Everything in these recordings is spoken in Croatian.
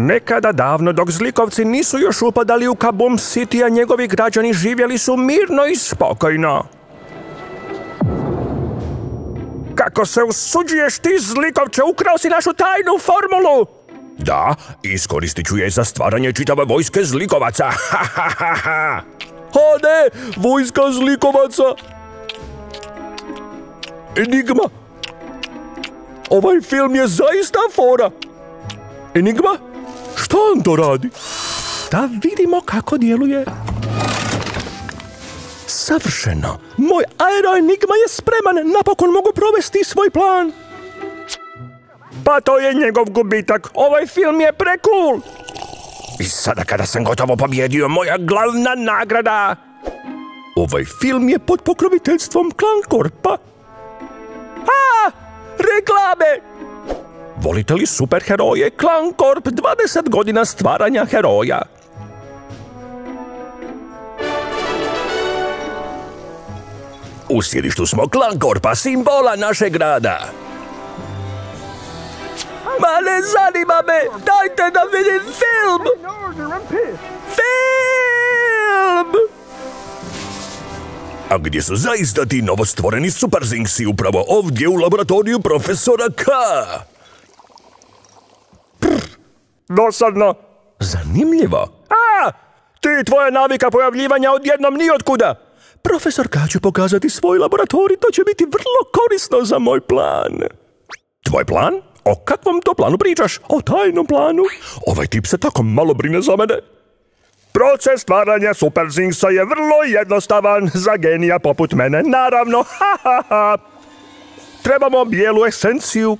Nekada davno, dok zlikovci nisu još upadali u Kaboom City, a njegovi građani živjeli su mirno i spokojno. Kako se usuđuješ ti, zlikovče, ukrao si našu tajnu formulu! Da, iskoristit ću je za stvaranje čitave vojske zlikovaca. O ne, vojska zlikovaca! Enigma! Ovaj film je zaista fora! Enigma? Što on to radi? Da vidimo kako djeluje. Savršeno! Moj aeroenigma je spreman! Napokon mogu provesti svoj plan! Pa to je njegov gubitak! Ovaj film je precool! I sada kada sam gotovo pobjedio, moja glavna nagrada! Ovaj film je pod pokroviteljstvom Klankorpa. A! Reklame! Volite li superheroje? Klankorp, 20 godina stvaranja heroja. U sjedištu smo Klankorpa, simbola našeg grada. Ma ne zanima me! Dajte da vidim film! Film! A gdje su zaista ti novostvoreni superzingsi? Upravo ovdje u laboratoriju profesora K. Dosadno. Zanimljivo. A! Ti tvoja navika pojavljivanja odjednom nijotkuda. Profesor K će pokazati svoj laboratorij, to će biti vrlo korisno za moj plan. Tvoj plan? O kakvom to planu pričaš? O tajnom planu? Ovaj tip se tako malo brine za mene. Proces stvaranja superzingsa je vrlo jednostavan za genija poput mene, naravno. Trebamo bijelu esenciju.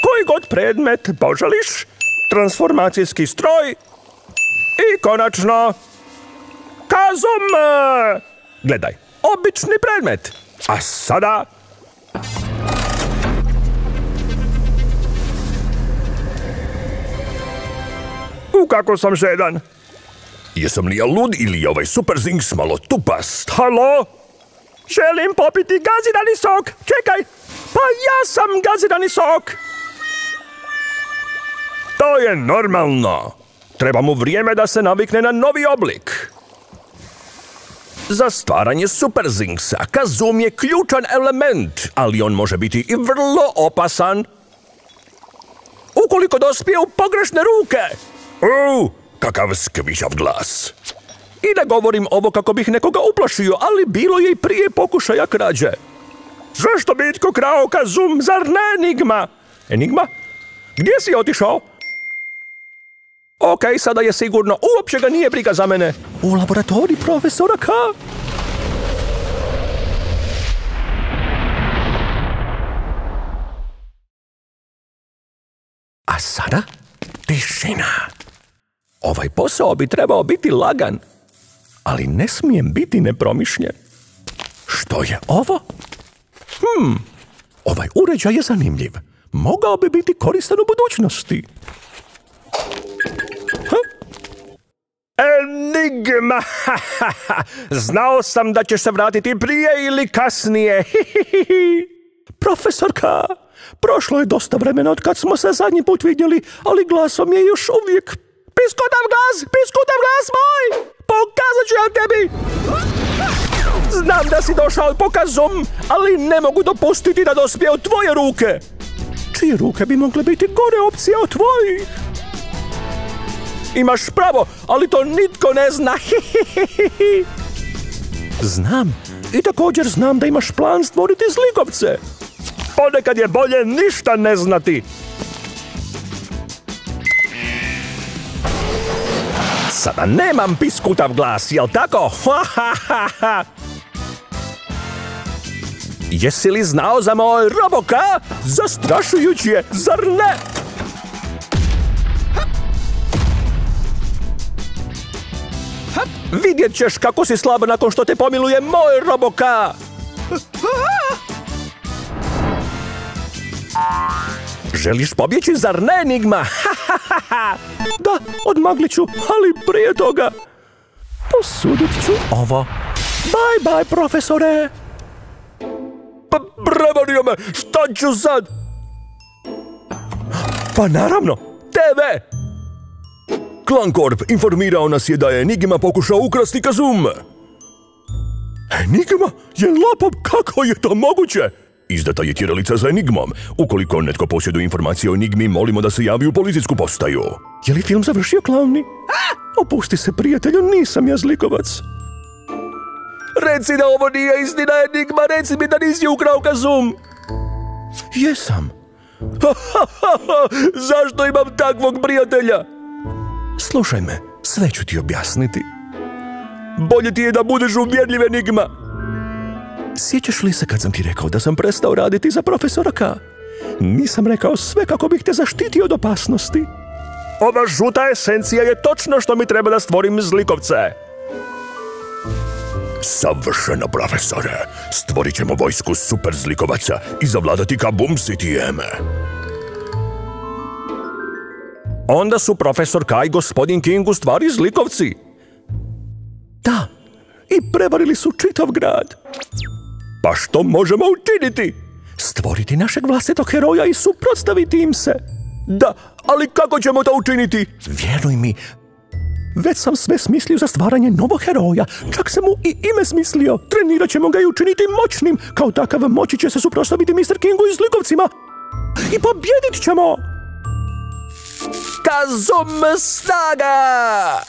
Koji god predmet poželiš, transformacijski stroj i konačno Kazoom. Gledaj, obični predmet. A sada... Kako sam žedan. Jesam li ja lud ili je ovaj superzings malo tupast? Halo? Želim popiti gazirani sok. Čekaj, pa ja sam gazirani sok. To je normalno. Treba mu vrijeme da se navikne na novi oblik. Za stvaranje superzingsa Kazoom je ključan element, ali on može biti i vrlo opasan ukoliko dospije u pogrešne ruke. Kakav skvižav glas. I da govorim ovo kako bih nekoga uplašio, ali bilo je i prije pokušaja krađe. Zašto bi itko krao Kazoom, zar ne Enigma? Enigma? Gdje si otišao? Okej, sada je sigurno, uopće ga nije briga za mene. U laboratoriji profesora K. A sada? Tišina. Ovaj posao bi trebao biti lagan, ali ne smijem biti nepromišljen. Što je ovo? Ovaj uređaj je zanimljiv. Mogao bi biti koristan u budućnosti. Enigma! Znao sam da ćeš se vratiti prije ili kasnije. Profesor K, prošlo je dosta vremena od kad smo se zadnji put vidjeli, ali glasom je još uvijek... Piskutav glas moj! Pokazat ću ja tebi! Znam da si došao po Kazoom, ali ne mogu dopustiti da dospije u tvoje ruke. Čije ruke bi mogle biti gore opcije od tvojih? Imaš pravo, ali to nitko ne zna. Znam. I također znam da imaš plan stvoriti zlikovce. Ponekad je bolje ništa ne znati. Sada nemam piskutav glas, jel tako? Jesi li znao za moj Roboka? Zastrašujući je, zar ne? Vidjet ćeš kako si slab nakon što te pomiluje moj Roboka. Želiš pobjeći, zar ne, Enigma? Da, odmaglit ću, ali prije toga posudit ću ovo. Bye bye, profesore. Prevario me, šta ću sad? Pa naravno, TV. Klankorp informirao nas je da je Enigma pokušao ukrasti Kazum. Enigma je lopov? Kako je to moguće? Izdata je tjeralica za Enigmom. Ukoliko netko posjeduje informacije o Enigmi, molimo da se javi u policijsku postaju. Je li film završio, Klauni? Opusti se, prijatelju, nisam ja zlikovac. Reci da ovo nije istina, Enigma, reci mi da nisi ukrao Kazum. Jesam. Zašto imam takvog prijatelja? Slušaj me, sve ću ti objasniti. Bolje ti je da budeš uvjerljiv, Enigma. Sjećaš li se kad sam ti rekao da sam prestao raditi za profesora K? Nisam rekao sve kako bih te zaštitio od opasnosti. Ova žuta esencija je točno što mi treba da stvorim zlikovce. Savršeno, profesore. Stvorit ćemo vojsku super zlikovaca i zavladati Kaboom Cityjem. Onda su profesor K i gospodin King u stvari zlikovci. Da, i prevarili su čitav grad. Pa što možemo učiniti? Stvoriti našeg vlastitog heroja i suprotstaviti im se. Da, ali kako ćemo to učiniti? Vjeruj mi, već sam sve smislio za stvaranje novog heroja. Čak sam mu i ime smislio. Trenirat ćemo ga i učiniti moćnim. Kao takav moći će se suprotstaviti Mr. Kingu i zlikovcima. I pobjedit ćemo! Kazum snaga!